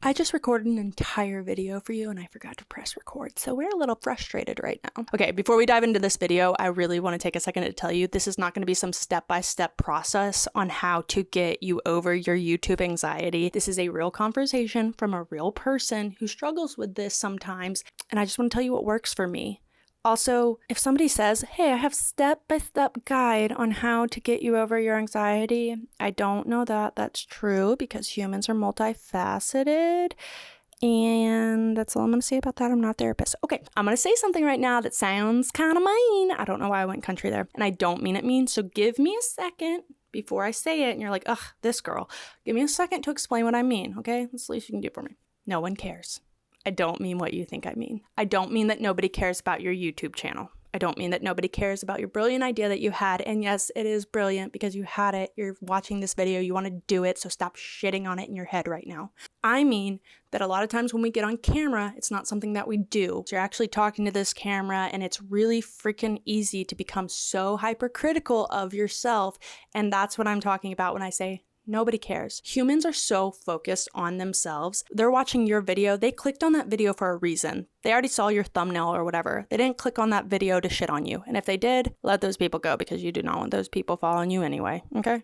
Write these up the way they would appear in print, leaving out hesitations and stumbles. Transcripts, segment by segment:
I just recorded an entire video for you and I forgot to press record, so we're a little frustrated right now. Okay, before we dive into this video, I really want to take a second to tell you this is not going to be some step-by-step process on how to get you over your YouTube anxiety. This is a real conversation from a real person who struggles with this sometimes, and I just want to tell you what works for me. Also, if somebody says, hey, I have step-by-step guide on how to get you over your anxiety, I don't know that that's true because humans are multifaceted. And that's all I'm going to say about that. I'm not a therapist. Okay, I'm going to say something right now that sounds kind of mean. I don't know why I went country there. And I don't mean it mean. So give me a second before I say it. And you're like, ugh, this girl. Give me a second to explain what I mean, okay? That's the least you can do for me. No one cares. I don't mean what you think I mean. I don't mean that nobody cares about your YouTube channel. I don't mean that nobody cares about your brilliant idea that you had. And yes, it is brilliant because you had it. You're watching this video. You want to do it. So stop shitting on it in your head right now. I mean that a lot of times when we get on camera, it's not something that we do. So you're actually talking to this camera and it's really freaking easy to become so hypercritical of yourself. And that's what I'm talking about when I say nobody cares. Humans are so focused on themselves. They're watching your video. They clicked on that video for a reason. They already saw your thumbnail or whatever. They didn't click on that video to shit on you. And if they did, let those people go because you do not want those people following you anyway, okay?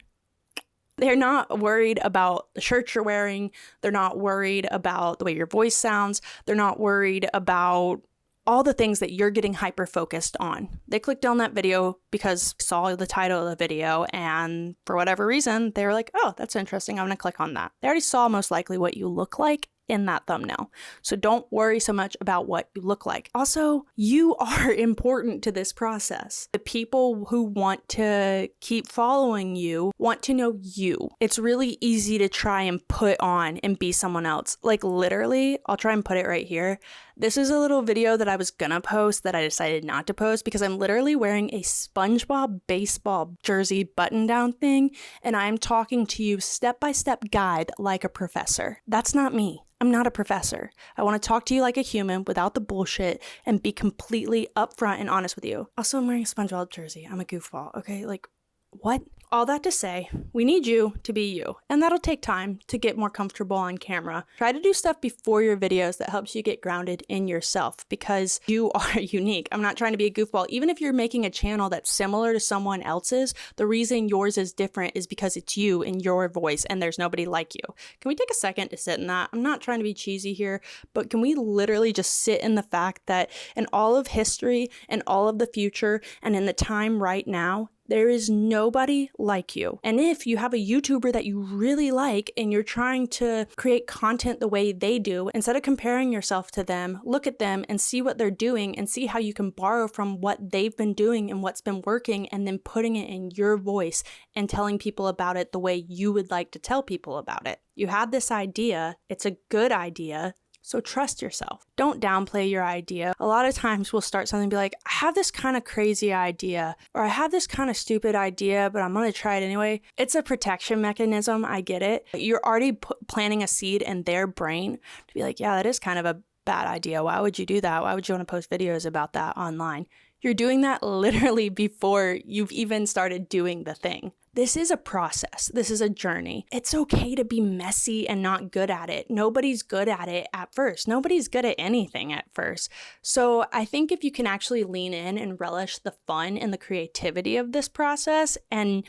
They're not worried about the shirt you're wearing. They're not worried about the way your voice sounds. They're not worried about all the things that you're getting hyper focused on. They clicked on that video because they saw the title of the video and for whatever reason, they were like, oh, that's interesting. I'm going to click on that. They already saw most likely what you look like in that thumbnail. So don't worry so much about what you look like. Also, you are important to this process. The people who want to keep following you want to know you. It's really easy to try and put on and be someone else. Like literally, I'll try and put it right here. This is a little video that I was gonna post that I decided not to post because I'm literally wearing a SpongeBob baseball jersey button-down thing and I'm talking to you step-by-step guide like a professor. That's not me. I'm not a professor. I want to talk to you like a human without the bullshit and be completely upfront and honest with you. Also, I'm wearing a SpongeBob jersey. I'm a goofball, okay? Like, what? All that to say, we need you to be you, and that'll take time to get more comfortable on camera. Try to do stuff before your videos that helps you get grounded in yourself because you are unique. I'm not trying to be a goofball. Even if you're making a channel that's similar to someone else's, the reason yours is different is because it's you and your voice and there's nobody like you. Can we take a second to sit in that? I'm not trying to be cheesy here, but can we literally just sit in the fact that in all of history and all of the future and in the time right now, there is nobody like you. And if you have a YouTuber that you really like and you're trying to create content the way they do, instead of comparing yourself to them, look at them and see what they're doing and see how you can borrow from what they've been doing and what's been working and then putting it in your voice and telling people about it the way you would like to tell people about it. You had this idea. It's a good idea. So trust yourself. Don't downplay your idea. A lot of times we'll start something and be like, I have this kind of crazy idea, or I have this kind of stupid idea, but I'm going to try it anyway. It's a protection mechanism. I get it. You're already planting a seed in their brain to be like, yeah, that is kind of a bad idea. Why would you do that? Why would you want to post videos about that online? You're doing that literally before you've even started doing the thing. This is a process. This is a journey. It's okay to be messy and not good at it. Nobody's good at it at first. Nobody's good at anything at first. So I think if you can actually lean in and relish the fun and the creativity of this process and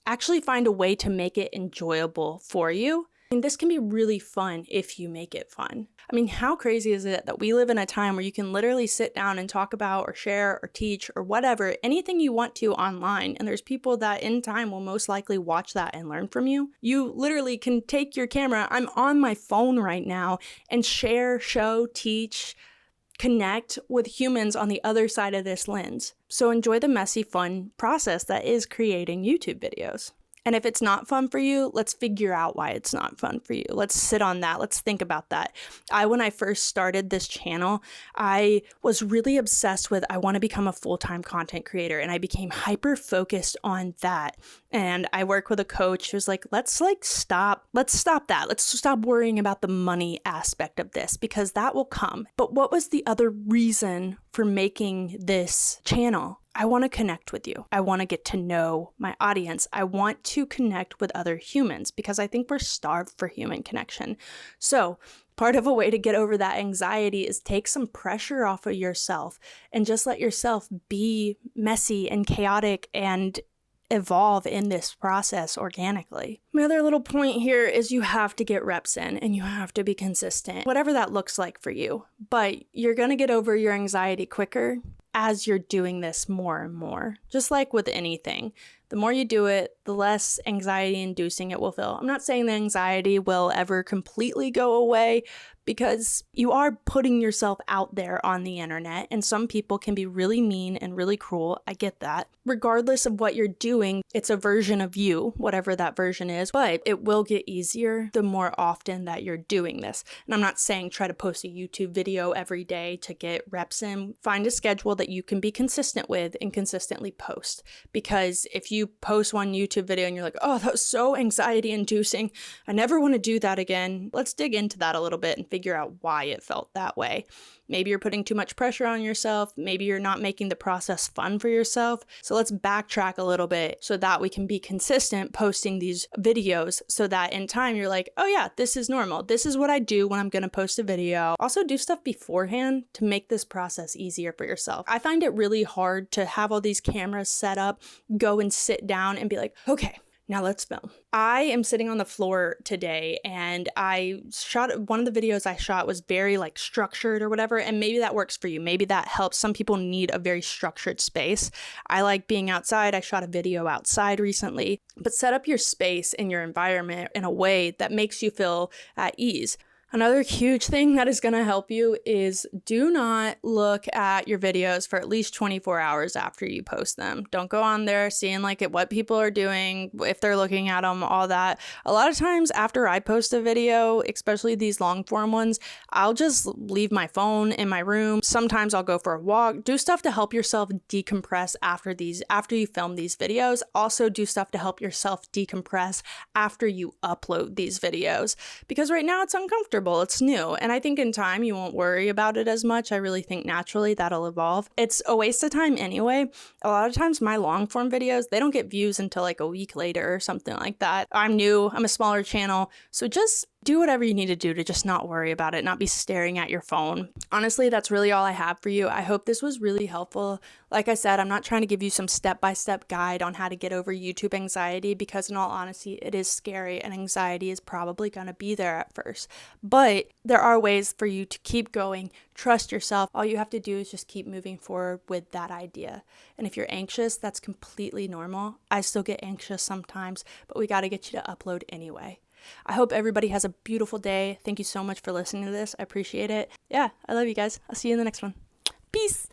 actually find a way to make it enjoyable for you, this can be really fun if you make it fun. I mean, how crazy is it that we live in a time where you can literally sit down and talk about or share or teach or whatever, anything you want to online, and there's people that in time will most likely watch that and learn from you. You literally can take your camera, I'm on my phone right now, and share, show, teach, connect with humans on the other side of this lens. So enjoy the messy, fun process that is creating YouTube videos. And if it's not fun for you, let's figure out why it's not fun for you. Let's sit on that. Let's think about that. When I first started this channel, I was really obsessed with, I want to become a full-time content creator. And I became hyper-focused on that. And I work with a coach who's like, let's stop that. Let's stop worrying about the money aspect of this because that will come. But what was the other reason for making this channel? I want to connect with you. I want to get to know my audience. I want to connect with other humans because I think we're starved for human connection. So Part of a way to get over that anxiety is take some pressure off of yourself and just let yourself be messy and chaotic and evolve in this process organically. My other little point here is you have to get reps in and you have to be consistent, whatever that looks like for you. But you're going to get over your anxiety quicker as you're doing this more and more. Just like with anything, the more you do it, the less anxiety inducing it will feel. I'm not saying the anxiety will ever completely go away, because you are putting yourself out there on the internet, and some people can be really mean and really cruel. I get that. Regardless of what you're doing, it's a version of you, whatever that version is, but it will get easier the more often that you're doing this. And I'm not saying try to post a YouTube video every day to get reps in. Find a schedule that you can be consistent with and consistently post. Because if you post one YouTube video and you're like, oh, that was so anxiety inducing, I never want to do that again, let's dig into that a little bit and figure out why it felt that way. Maybe you're putting too much pressure on yourself. Maybe you're not making the process fun for yourself. So let's backtrack a little bit so that we can be consistent posting these videos, so that in time you're like, oh yeah, this is normal. This is what I do when I'm going to post a video. Also do stuff beforehand to make this process easier for yourself. I find it really hard to have all these cameras set up, go and sit down and be like, okay, now let's film. I am sitting on the floor today and I shot one of the videos I shot was very like structured or whatever, and maybe that works for you. Maybe that helps. Some people need a very structured space. I like being outside. I shot a video outside recently, but set up your space and your environment in a way that makes you feel at ease. Another huge thing that is going to help you is do not look at your videos for at least 24 hours after you post them. Don't go on there seeing like what people are doing, if they're looking at them, all that. A lot of times after I post a video, especially these long form ones, I'll just leave my phone in my room. Sometimes I'll go for a walk. Do stuff to help yourself decompress after you film these videos. Also do stuff to help yourself decompress after you upload these videos, because right now it's uncomfortable. It's new. And I think in time you won't worry about it as much. I really think naturally that'll evolve. It's a waste of time anyway. A lot of times my long form videos, they don't get views until like a week later or something like that. I'm new. I'm a smaller channel. So just do whatever you need to do to just not worry about it, not be staring at your phone. Honestly, that's really all I have for you. I hope this was really helpful. Like I said, I'm not trying to give you some step-by-step guide on how to get over YouTube anxiety, because in all honesty, it is scary and anxiety is probably going to be there at first. But there are ways for you to keep going. Trust yourself. All you have to do is just keep moving forward with that idea. And if you're anxious, that's completely normal. I still get anxious sometimes, but we got to get you to upload anyway. I hope everybody has a beautiful day. Thank you so much for listening to this. I appreciate it. Yeah, I love you guys. I'll see you in the next one. Peace.